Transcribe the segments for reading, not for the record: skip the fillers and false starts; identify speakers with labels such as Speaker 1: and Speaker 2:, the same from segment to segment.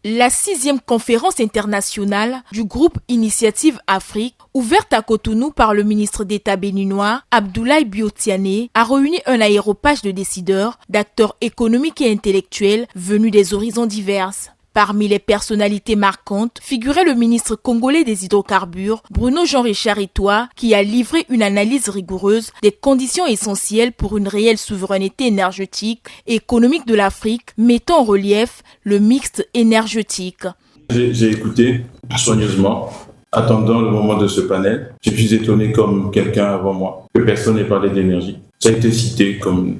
Speaker 1: La 6e conférence internationale du groupe Initiative Afrique, ouverte à Cotonou par le ministre d'État béninois Abdoulaye Biotiané, a réuni un aéropage de décideurs, d'acteurs économiques et intellectuels venus des horizons divers. Parmi les personnalités marquantes figurait le ministre congolais des hydrocarbures, Bruno Jean-Richard Itoa, qui a livré une analyse rigoureuse des conditions essentielles pour une réelle souveraineté énergétique et économique de l'Afrique, mettant en relief le mixte énergétique.
Speaker 2: J'ai écouté soigneusement, attendant le moment de ce panel. Je suis étonné comme quelqu'un avant moi, que personne n'ait parlé d'énergie. Ça a été cité comme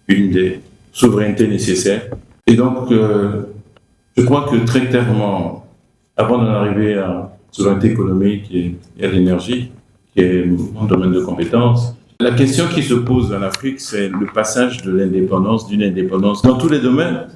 Speaker 2: une des souverainetés nécessaires. Et donc, je crois que très clairement, avant d'en arriver à la souveraineté économique et à l'énergie, qui est mon domaine de compétence, la question qui se pose en Afrique, c'est le passage de l'indépendance, d'une indépendance dans tous les domaines,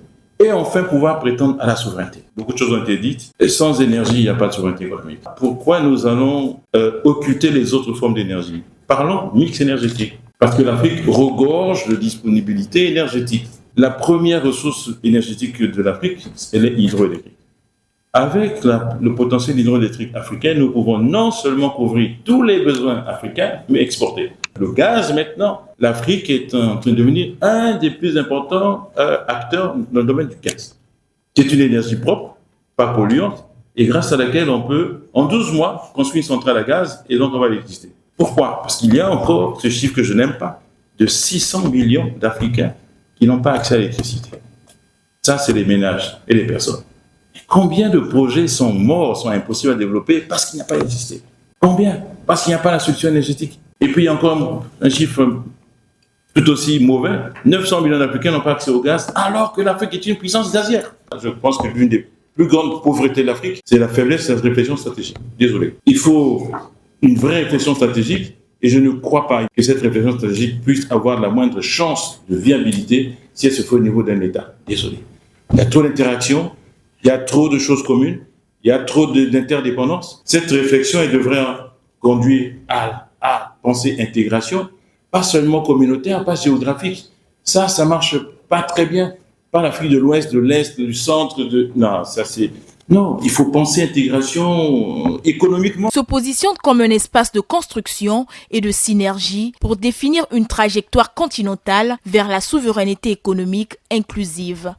Speaker 2: et enfin pouvoir prétendre à la souveraineté. Beaucoup de choses ont été dites. Et sans énergie, il n'y a pas de souveraineté économique. Pourquoi nous allons occulter les autres formes d'énergie? Parlons mix énergétique. Parce que l'Afrique regorge de disponibilité énergétique. La première ressource énergétique de l'Afrique, elle est hydroélectrique. Avec le potentiel hydroélectrique africain, nous pouvons non seulement couvrir tous les besoins africains, mais exporter. Le gaz, maintenant, l'Afrique est en train de devenir un des plus importants acteurs dans le domaine du gaz. C'est une énergie propre, pas polluante, et grâce à laquelle on peut, en 12 mois, construire une centrale à gaz et donc avoir l'électricité. Pourquoi? Parce qu'il y a encore ce chiffre que je n'aime pas, de 600 millions d'Africains qui n'ont pas accès à l'électricité. Ça, c'est les ménages et les personnes. Combien de projets sont morts, sont impossibles à développer parce qu'il n'y a pas d'électricité? Combien? Parce qu'il n'y a pas la solution énergétique. Et puis, il y a encore un chiffre tout aussi mauvais. 900 millions d'Africains n'ont pas accès au gaz, alors que l'Afrique est une puissance gazière. Je pense que l'une des plus grandes pauvretés de l'Afrique, c'est la faiblesse de cette réflexion stratégique. Désolé. Il faut une vraie réflexion stratégique. Et je ne crois pas que cette réflexion stratégique puisse avoir la moindre chance de viabilité si elle se fait au niveau d'un État. Désolé. Il y a trop d'interactions, il y a trop de choses communes, il y a trop d'interdépendances. Cette réflexion, elle devrait conduire à penser intégration, pas seulement communautaire, pas géographique. Ça marche pas très bien. Pas l'Afrique de l'Ouest, de l'Est, du centre, Non, ça c'est... Non, il faut penser intégration économiquement.
Speaker 1: Se positionne comme un espace de construction et de synergie pour définir une trajectoire continentale vers la souveraineté économique inclusive.